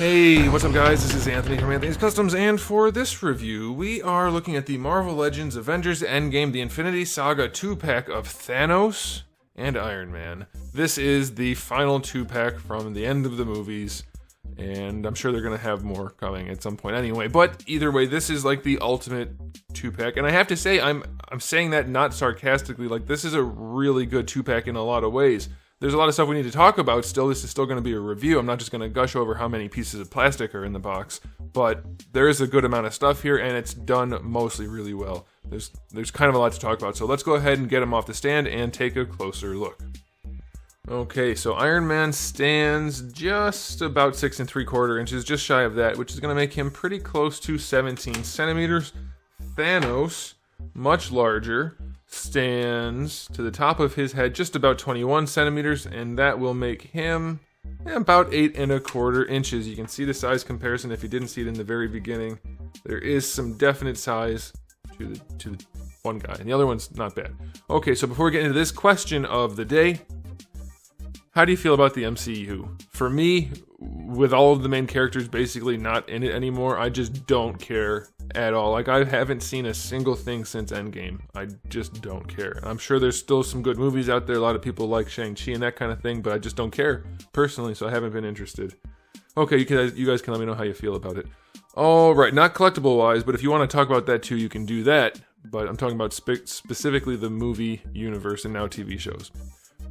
Hey, what's up guys? This is Anthony from Anthony's Customs, and for this review, we are looking at the Marvel Legends Avengers Endgame, the Infinity Saga 2-pack of Thanos and Iron Man. This is the final 2-pack from the end of the movies, and I'm sure they're going to have more coming at some point anyway, but either way, this is like the ultimate 2-pack, and I have to say, I'm saying that not sarcastically, like this is a really good 2-pack in a lot of ways. There's a lot of stuff we need to talk about still. This is still going to be a review. I'm not just going to gush over how many pieces of plastic are in the box, but there is a good amount of stuff here, and it's done mostly really well. There's kind of a lot to talk about, so let's go ahead and get him off the stand and take a closer look. Okay, so Iron Man stands just about 6 3/4 inches, just shy of that, which is going to make him pretty close to 17 centimeters. Thanos, much larger, stands to the top of his head just about 21 centimeters, and that will make him about 8 1/4 inches. You can see the size comparison if you didn't see it in the very beginning. There is some definite size to the one guy, and the other one's not bad. Okay, so before we get into this question of the day, how do you feel about the MCU? For me, with all of the main characters basically not in it anymore, I just don't care at all. Like, I haven't seen a single thing since Endgame. I just don't care. I'm sure there's still some good movies out there. A lot of people like Shang-Chi and that kind of thing, but I just don't care personally, so I haven't been interested. Okay, you guys can let me know how you feel about it. All right, not collectible-wise, but if you want to talk about that too, you can do that. But I'm talking about specifically the movie universe and now TV shows.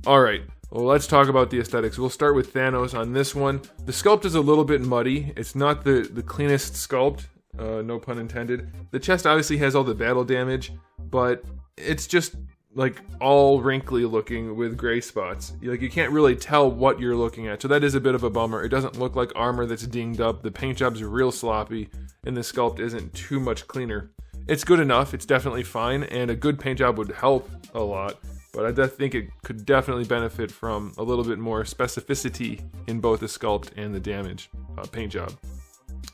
All right. Well, let's talk about the aesthetics. We'll start with Thanos on this one. The sculpt is a little bit muddy. It's not the cleanest sculpt, no pun intended. The chest obviously has all the battle damage, but it's just like all wrinkly looking with gray spots. Like, you can't really tell what you're looking at, so that is a bit of a bummer. It doesn't look like armor that's dinged up. The paint job's real sloppy, and the sculpt isn't too much cleaner. It's good enough. It's definitely fine, and a good paint job would help a lot. But I think it could definitely benefit from a little bit more specificity in both the sculpt and the damage paint job.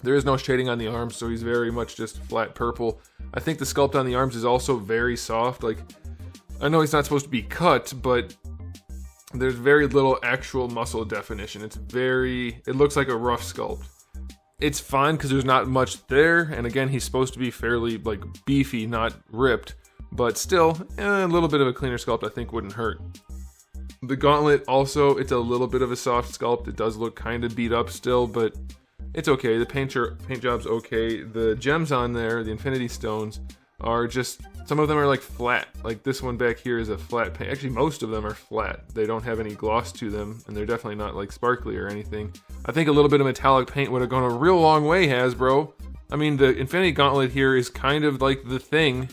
There is no shading on the arms, so he's very much just flat purple. I think the sculpt on the arms is also very soft. Like, I know he's not supposed to be cut, but there's very little actual muscle definition. It looks like a rough sculpt. It's fine because there's not much there, and again, he's supposed to be fairly like beefy, not ripped. But still, a little bit of a cleaner sculpt I think wouldn't hurt. The gauntlet also, it's a little bit of a soft sculpt. It does look kind of beat up still, but it's okay. The paint job's okay. The gems on there, the Infinity Stones, are just, some of them are like flat. Like this one back here is a flat paint. Actually, most of them are flat. They don't have any gloss to them, and they're definitely not like sparkly or anything. I think a little bit of metallic paint would have gone a real long way, Hasbro. I mean, the Infinity Gauntlet here is kind of like the thing.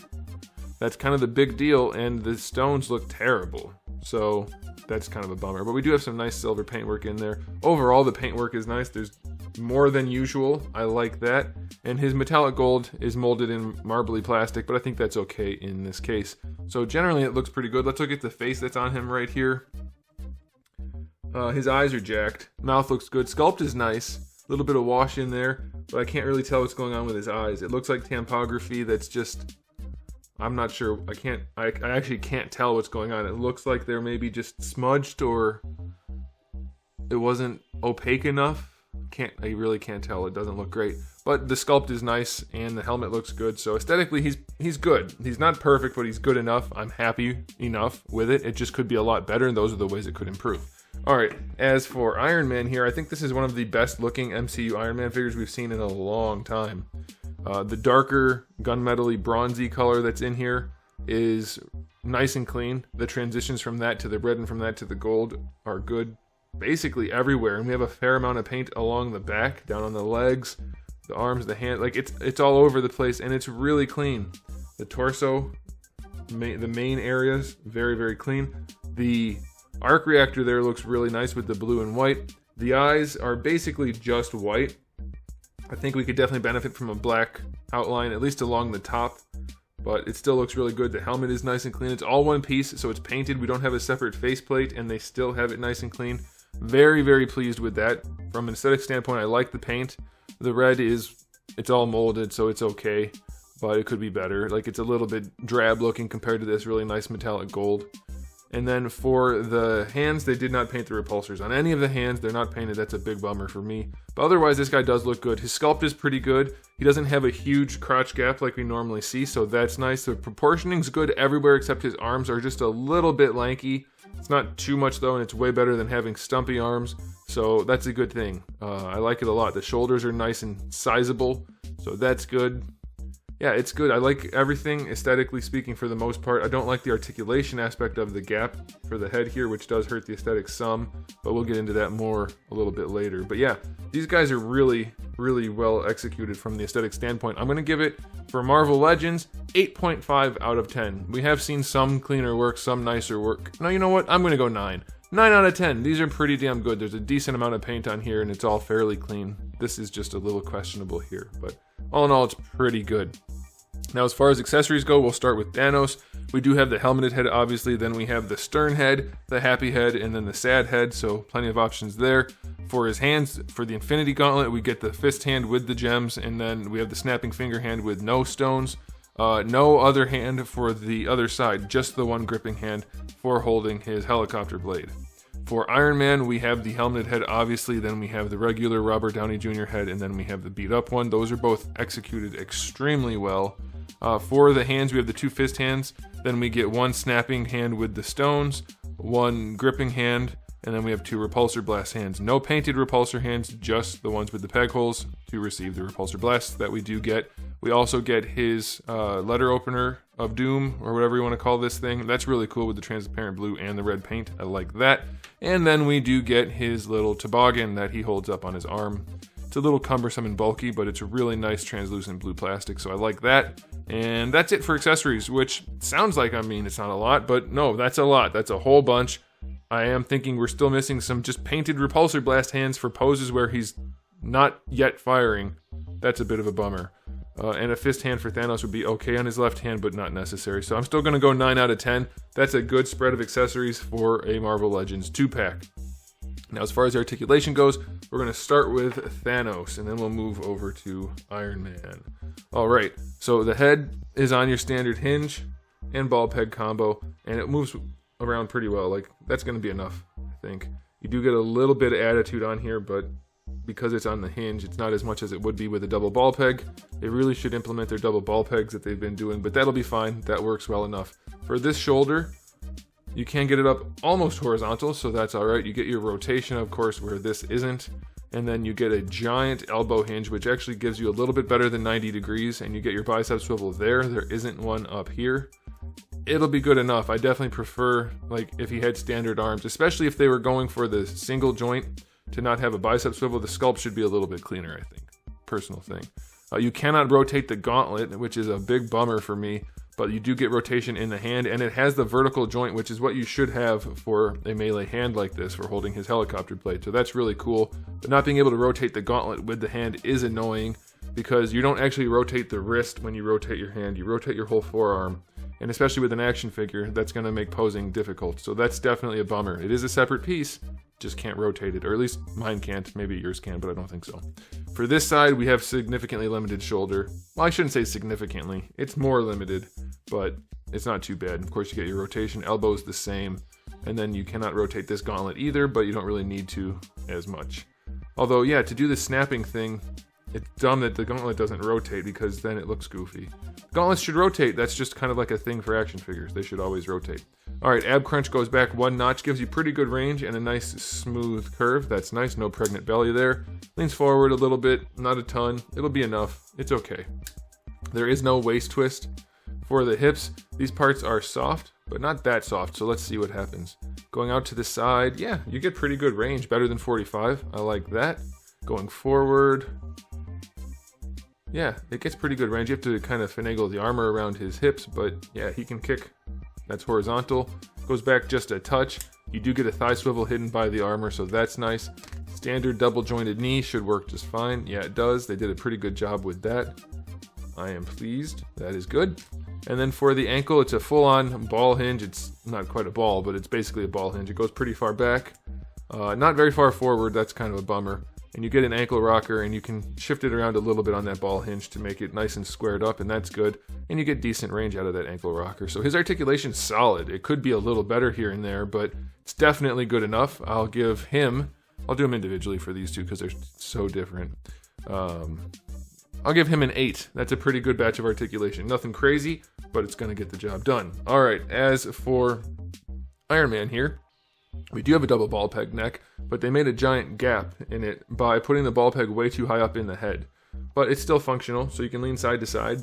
That's kind of the big deal, and the stones look terrible. So that's kind of a bummer. But we do have some nice silver paintwork in there. Overall, the paintwork is nice. There's more than usual. I like that. And his metallic gold is molded in marbly plastic, but I think that's okay in this case. So generally, it looks pretty good. Let's look at the face that's on him right here. His eyes are jacked. Mouth looks good. Sculpt is nice. A little bit of wash in there, but I can't really tell what's going on with his eyes. It looks like tampography that's just... I'm not sure. I actually can't tell what's going on. It looks like they're maybe just smudged, or it wasn't opaque enough. I really can't tell. It doesn't look great. But the sculpt is nice, and the helmet looks good. So aesthetically, he's good. He's not perfect, but he's good enough. I'm happy enough with it. It just could be a lot better, and those are the ways it could improve. Alright, as for Iron Man here, I think this is one of the best looking MCU Iron Man figures we've seen in a long time. The darker gunmetal-y bronzy color that's in here is nice and clean. The transitions from that to the red and from that to the gold are good basically everywhere. And we have a fair amount of paint along the back, down on the legs, the arms, the hand. Like, it's all over the place, and it's really clean. The torso, the main areas, very, very clean. The arc reactor there looks really nice with the blue and white. The eyes are basically just white. I think we could definitely benefit from a black outline, at least along the top, but it still looks really good. The helmet is nice and clean. It's all one piece, so it's painted. We don't have a separate faceplate, and they still have it nice and clean. Very, very pleased with that. From an aesthetic standpoint, I like the paint. The red it's all molded, so it's okay, but it could be better. Like, it's a little bit drab looking compared to this really nice metallic gold. And then for the hands, they did not paint the repulsors. On any of the hands, they're not painted. That's a big bummer for me. But otherwise, this guy does look good. His sculpt is pretty good. He doesn't have a huge crotch gap like we normally see, so that's nice. The proportioning's good everywhere except his arms are just a little bit lanky. It's not too much though, and it's way better than having stumpy arms, so that's a good thing. I like it a lot. The shoulders are nice and sizable, so that's good. Yeah, it's good. I like everything aesthetically speaking for the most part. I don't like the articulation aspect of the gap for the head here, which does hurt the aesthetic some, but we'll get into that more a little bit later. But yeah, these guys are really, really well executed from the aesthetic standpoint. I'm going to give it, for Marvel Legends, 8.5 out of 10. We have seen some cleaner work, some nicer work. No, you know what? I'm going to go 9. 9 out of 10. These are pretty damn good. There's a decent amount of paint on here, and it's all fairly clean. This is just a little questionable here, but all in all, it's pretty good. Now, as far as accessories go, we'll start with Thanos. We do have the helmeted head, obviously. Then we have the stern head, the happy head, and then the sad head, so plenty of options there. For his hands, for the Infinity Gauntlet, we get the fist hand with the gems, and then we have the snapping finger hand with no stones. No other hand for the other side, just the one gripping hand for holding his helicopter blade. For Iron Man, we have the helmeted head, obviously, then we have the regular Robert Downey Jr. head, and then we have the beat up one. Those are both executed extremely well. For the hands, we have the 2 fist hands, then we get 1 snapping hand with the stones, 1 gripping hand, and then we have 2 repulsor blast hands. No painted repulsor hands, just the ones with the peg holes to receive the repulsor blasts that we do get. We also get his letter opener of doom, or whatever you want to call this thing. That's really cool with the transparent blue and the red paint. I like that. And then we do get his little toboggan that he holds up on his arm. It's a little cumbersome and bulky, but it's a really nice translucent blue plastic, so I like that. And that's it for accessories, which sounds like, I mean, it's not a lot, but no, that's a lot. That's a whole bunch. I am thinking we're still missing some just painted repulsor blast hands for poses where he's not yet firing. That's a bit of a bummer. And a fist hand for Thanos would be okay on his left hand, but not necessary. So I'm still going to go 9 out of 10. That's a good spread of accessories for a Marvel Legends 2-pack. Now, as far as articulation goes, we're going to start with Thanos, and then we'll move over to Iron Man. All right, so the head is on your standard hinge and ball peg combo, and it moves around pretty well. Like, that's going to be enough, I think. You do get a little bit of attitude on here, but because it's on the hinge, it's not as much as it would be with a double ball peg. They really should implement their double ball pegs that they've been doing, but that'll be fine. That works well enough. For this shoulder, you can get it up almost horizontal, so that's all right. You get your rotation, of course, where this isn't. And then you get a giant elbow hinge, which actually gives you a little bit better than 90 degrees, and you get your bicep swivel there. There isn't one up here. It'll be good enough. I definitely prefer, like, if he had standard arms, especially if they were going for the single joint to not have a bicep swivel. The sculpt should be a little bit cleaner, I think. Personal thing. You cannot rotate the gauntlet, which is a big bummer for me, but you do get rotation in the hand, and it has the vertical joint, which is what you should have for a melee hand like this for holding his helicopter blade. So that's really cool. But not being able to rotate the gauntlet with the hand is annoying, because you don't actually rotate the wrist when you rotate your hand. You rotate your whole forearm. And especially with an action figure, that's going to make posing difficult. So that's definitely a bummer. It is a separate piece, just can't rotate it. Or at least mine can't. Maybe yours can, but I don't think so. For this side, we have significantly limited shoulder. Well, I shouldn't say significantly. It's more limited, but it's not too bad. Of course, you get your rotation. Elbow's the same. And then you cannot rotate this gauntlet either, but you don't really need to as much. Although, yeah, to do the snapping thing, it's dumb that the gauntlet doesn't rotate, because then it looks goofy. Gauntlets should rotate. That's just kind of like a thing for action figures. They should always rotate. Alright, ab crunch goes back 1 notch, gives you pretty good range and a nice smooth curve. That's nice, no pregnant belly there. Leans forward a little bit, not a ton. It'll be enough. It's okay. There is no waist twist. For the hips, these parts are soft, but not that soft, so let's see what happens. Going out to the side, yeah, you get pretty good range, better than 45. I like that. Going forward, yeah, it gets pretty good range. You have to kind of finagle the armor around his hips, but yeah, he can kick. That's horizontal. Goes back just a touch. You do get a thigh swivel hidden by the armor, so that's nice. Standard double jointed knee should work just fine. Yeah, it does. They did a pretty good job with that. I am pleased. That is good. And then for the ankle, it's a full-on ball hinge. It's not quite a ball, but it's basically a ball hinge. It goes pretty far back. Not very far forward. That's kind of a bummer. and you get an ankle rocker, and you can shift it around a little bit on that ball hinge to make it nice and squared up, and that's good. And you get decent range out of that ankle rocker. So his articulation's solid. It could be a little better here and there, but it's definitely good enough. I'll do them individually for these two because they're so different. I'll give him an 8. That's a pretty good batch of articulation. Nothing crazy, but it's going to get the job done. All right, as for Iron Man here, we do have a double ball peg neck, but they made a giant gap in it by putting the ball peg way too high up in the head. But it's still functional, so you can lean side to side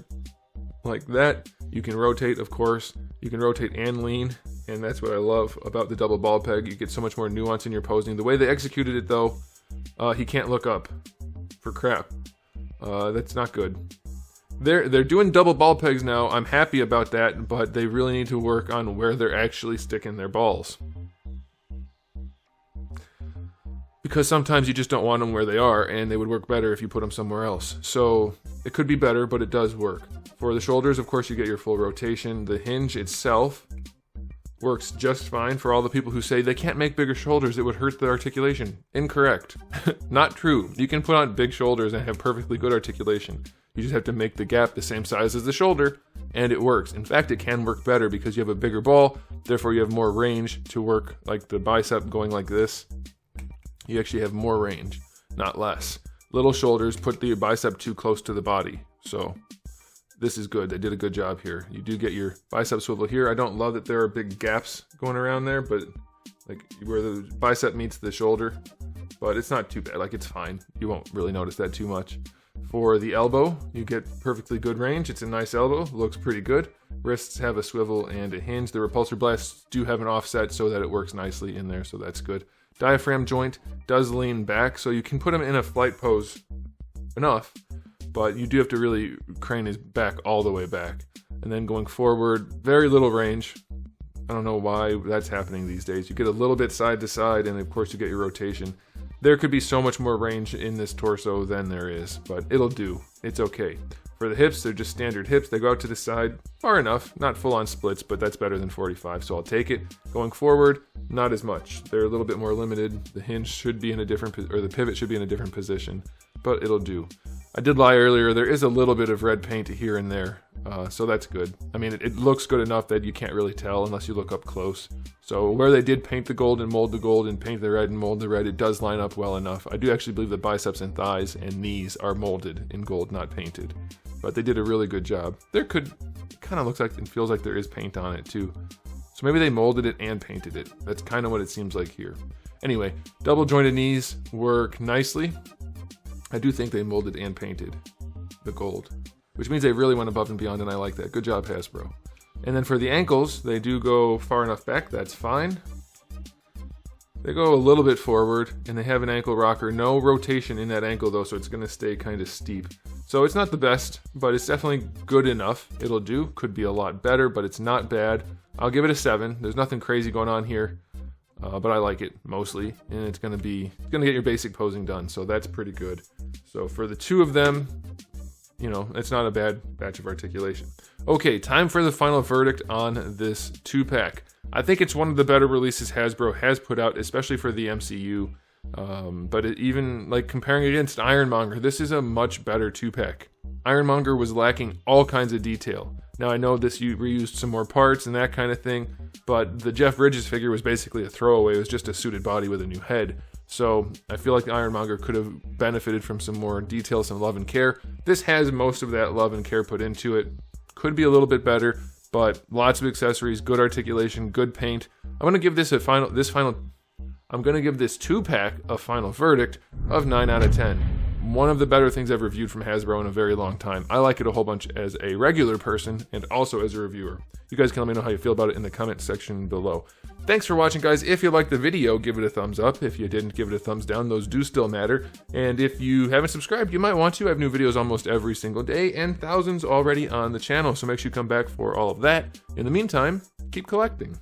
like that. You can rotate, of course. You can rotate and lean, and that's what I love about the double ball peg. You get so much more nuance in your posing. The way they executed it, though, he can't look up for crap. That's not good. They're doing double ball pegs now. I'm happy about that, but they really need to work on where they're actually sticking their balls. Because sometimes you just don't want them where they are, and they would work better if you put them somewhere else. So it could be better, but it does work. For the shoulders, of course, you get your full rotation. The hinge itself works just fine for all the people who say they can't make bigger shoulders, it would hurt the articulation. Incorrect. Not true. You can put on big shoulders and have perfectly good articulation. You just have to make the gap the same size as the shoulder, and it works. In fact, it can work better because you have a bigger ball, therefore you have more range to work, like the bicep going like this. You actually have more range, not less. Little shoulders put the bicep too close to the body, so this is good. They did a good job here. You do get your bicep swivel here. I don't love that there are big gaps going around there, but like where the bicep meets the shoulder, but it's not too bad. Like, it's fine. You won't really notice that too much. For the elbow, you get perfectly good range. It's a nice elbow. Looks pretty good. Wrists have a swivel and a hinge. The repulsor blasts do have an offset so that it works nicely in there, so that's good. Diaphragm joint does lean back, so you can put him in a flight pose enough, but you do have to really crane his back all the way back. And then going forward, very little range. I don't know why that's happening these days. You get a little bit side to side, and of course you get your rotation. There could be so much more range in this torso than there is, but it'll do. It's okay. For the hips, they're just standard hips. They go out to the side far enough, not full-on splits, but that's better than 45, so I'll take it. Going forward, not as much. They're a little bit more limited. The hinge should be in a different, or the pivot should be in a different position, but it'll do. I did lie earlier. There is a little bit of red paint here and there, so that's good. I mean, it looks good enough that you can't really tell unless you look up close. So where they did paint the gold and mold the gold and paint the red and mold the red, it does line up well enough. I do actually believe the biceps and thighs and knees are molded in gold, not painted. But they did a really good job. It kind of looks like and feels like there is paint on it too. So maybe they molded it and painted it. That's kind of what it seems like here. Anyway, double jointed knees work nicely. I do think they molded and painted the gold, which means they really went above and beyond, and I like that. Good job, Hasbro. And then for the ankles, they do go far enough back. That's fine. They go a little bit forward, and they have an ankle rocker. No rotation in that ankle, though, so it's going to stay kind of steep. So it's not the best, but it's definitely good enough. It'll do. Could be a lot better, but it's not bad. I'll give it a 7. There's nothing crazy going on here, but I like it mostly, and it's going to get your basic posing done, so that's pretty good. So for the two of them, you know, it's not a bad batch of articulation. Okay, time for the final verdict on this 2-pack. I think it's one of the better releases Hasbro has put out, especially for the MCU. But even like comparing it against Ironmonger, this is a much better 2-pack. Ironmonger was lacking all kinds of detail. Now I know this reused some more parts and that kind of thing, but the Jeff Bridges figure was basically a throwaway. It was just a suited body with a new head. So I feel like the Ironmonger could have benefited from some more detail, some love and care. This has most of that love and care put into it. Could be a little bit better, but lots of accessories, good articulation, good paint. I'm gonna give this I'm gonna give this 2-pack a final verdict of 9 out of 10. One of the better things I've reviewed from Hasbro in a very long time. I like it a whole bunch as a regular person and also as a reviewer. You guys can let me know how you feel about it in the comment section below. Thanks for watching, guys. If you liked the video, give it a thumbs up. If you didn't, give it a thumbs down. Those do still matter. And if you haven't subscribed, you might want to. I have new videos almost every single day and thousands already on the channel, so make sure you come back for all of that. In the meantime, keep collecting.